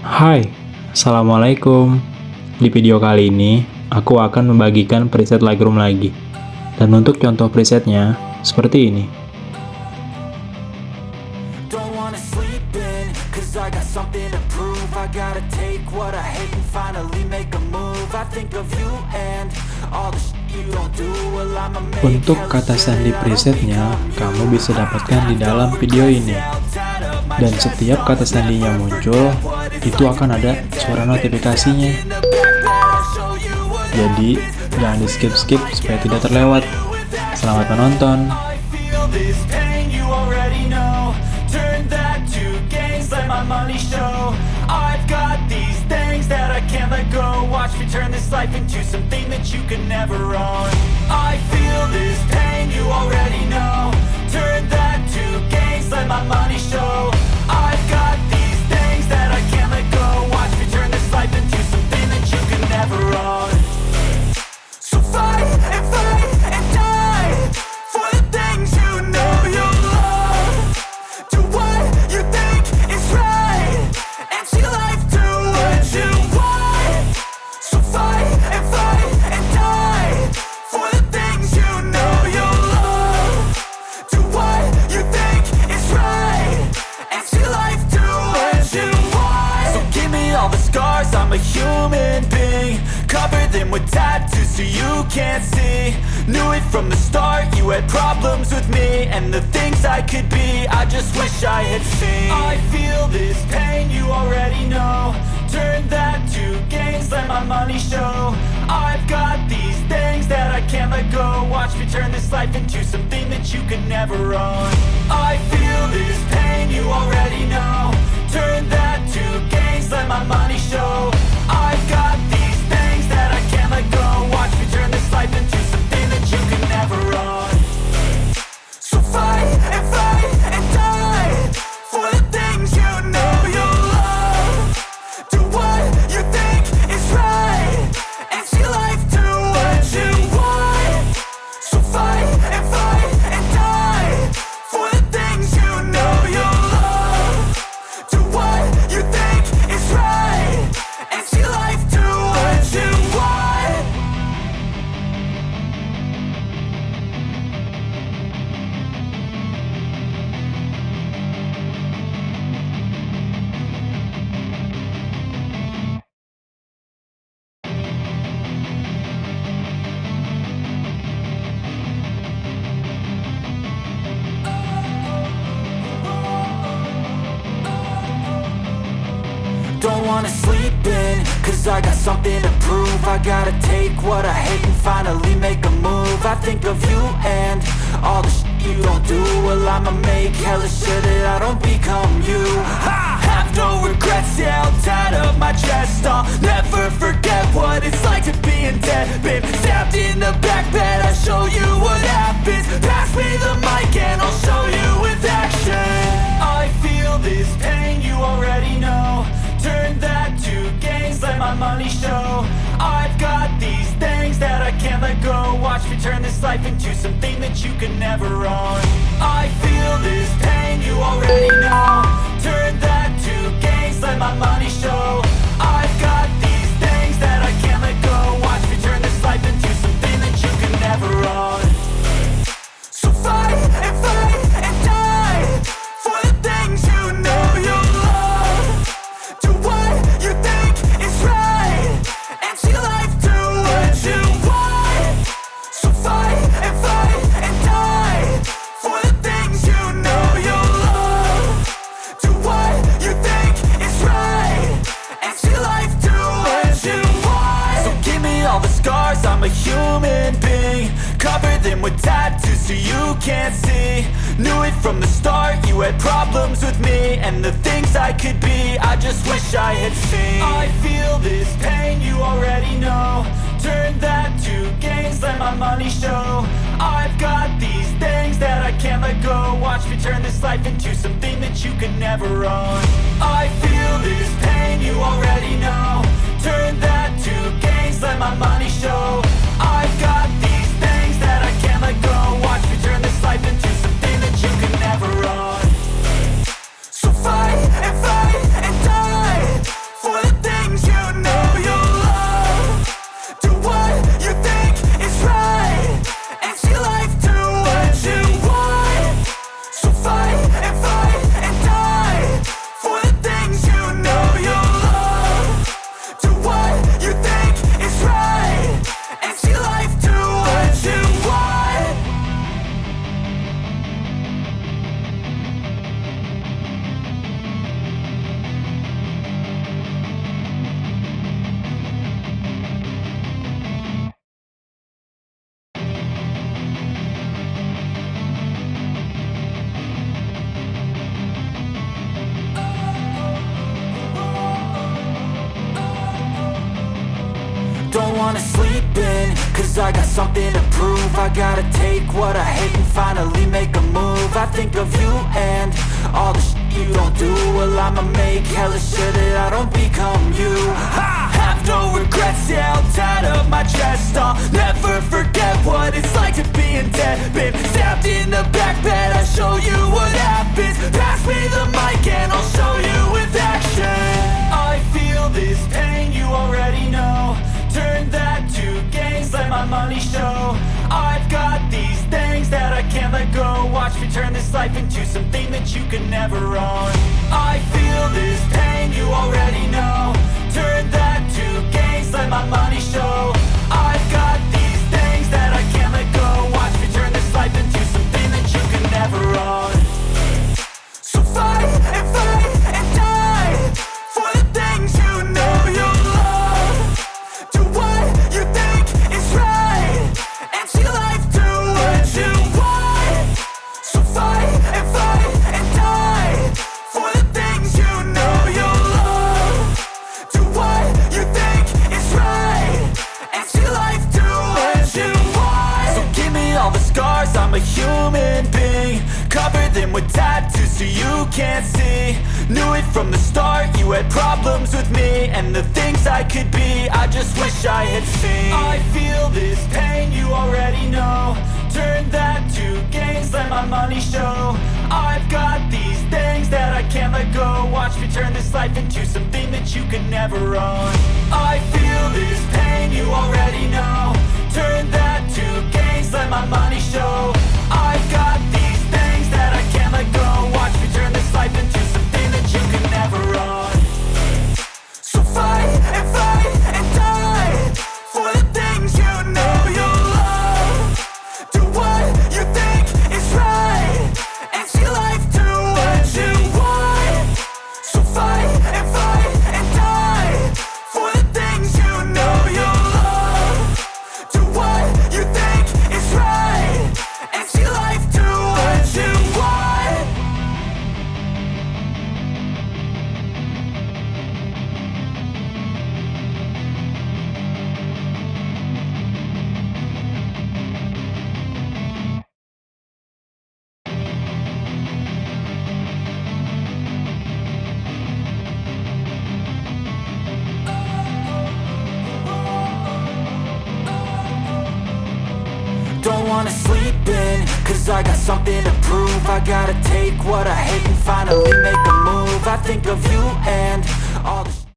Hai, Assalamualaikum. Di video kali ini, aku akan membagikan preset Lightroom lagi. Dan untuk contoh presetnya, seperti ini. Don't wanna sleep in, cause I got something to prove. I gotta take what I hate and finally make a move. I think of you and all the shit you don't do. Well, I'ma make Untuk kata sandi presetnya, kamu bisa dapatkan di dalam video ini. Dan setiap kata sandinya muncul, itu akan ada suara notifikasinya. Jadi, jangan di skip-skip supaya tidak terlewat. Selamat menonton. I feel this pain, you already know. Turn that to gains, let my money show. I've got these things that I can't let go. Watch me turn this life into something that you can never own. I feel this pain, you already know. Turn that to gains, let my money show. I've got these things that I can't let go. Watch me turn this life into something that you can never own. So fight and die for the things you know you love. Do what you think is right and see life do what you want. So fight and die for the things you know you love. Do what you think is right and see life do what you want. So give me all the scars, I'm a human being. Cover them with tattoos so you can't see. Knew it from the start, you had problems with me and the things I could be, I just wish I had seen. I feel this pain, you already know. Turn that to gains, let my money show. I've got these things that I can't let go. Watch me turn this life into something that you can never own. I feel this pain, you already know. Turn that to gains, let my money show. I've got these things that I can't let go. Watch me turn this life into something that you can never own. So fight and die for the things you know you love. Do what you think is right and see life do what you want. So fight and die for the things you know you love. Do what you think is right and see life do what you want. Don't wanna sleep in, cause I got something to prove. I gotta take what I hate and finally make a move. I think of you and all the shit you don't do. Well, I'ma make hella sure that I don't become you. I have no regrets, yeah, I'll tie up my chest. I'll never forget what it's like to be in debt. Been stabbed in the back bed, I'll show you what happens. Pass me the mic and I'll show you with action. I feel this pain, you already know. Turn that to gains, let my money show. I've got these things that I can't let go. Watch me turn this life into something that you can never own. I feel this pain, you already know. Turn that to gains, let my money show. I've got these things that I can't let go. Watch me turn this life into something that you can never own. So fight and die for the things you know you love. Do what you think is right and see life do what you want. So fight and die for the things you know you love. Do what you think is right and see life do what you want. So give me all the scars, I'm a human being. Cover them with tattoos so you can't see. Knew it from the start, you had problems with me and the things I could be, I just wish I had seen. I feel this pain, you already know. Turn that to gains, let my money show. I've got these things that I can't let go. Watch me turn this life into something that you can never own. I feel this pain, you already know. Turn that to gains, let my money show. I've got these things that I can't let go. Watch me turn this life into something that you can never own. So fight and die sleeping, cause I got something to prove. I gotta take what I hate and finally make a move. I think of you and all the shit you don't do. Well, I'ma make hella sure that I don't become you. I have no regrets, yeah, I'll tie up my chest. I'll never forget what it's like to be in debt. Been stabbed in the back bed, I'll show you what happens. Pass me the mic and I'll show you with action. I feel this pain, you already know. Turn that to gains, let my money show. I've got these things that I can't let go. Watch me turn this life into something that you can never own. I feel this pain, you already know. Turn that to gains, let my money show. I've got these things that I can't let go. Watch me turn this life into something that you can never own. So fight and die for the things you know you love. Do what you think is right and see life do what you want. So fight and die for the things you know you love. Do what you think is right and see life do what you want. So give me all the scars, I'm a human being. Cover them with tattoos so you can't see. Knew it from the start, you had problems with me and the things I could be, I just wish I had seen. I feel this pain, you already know. Turn that to gains, let my money show. I've got these things that I can't let go. Watch me turn this life into something that you can never own. I feel this pain, you already know. Turn that to gains, let my money show. I've got these things that I can't let go. Watch me turn this life into something that you can never own. So fight and die for the things you know you love. Do what you think is right and see life do what you want. So fight and die for the things you know you love. Do what you think is right and see life do what you want. Don't wanna sleep in, cause I got something to prove. I gotta take what I hate and finally make a move. I think of you and all the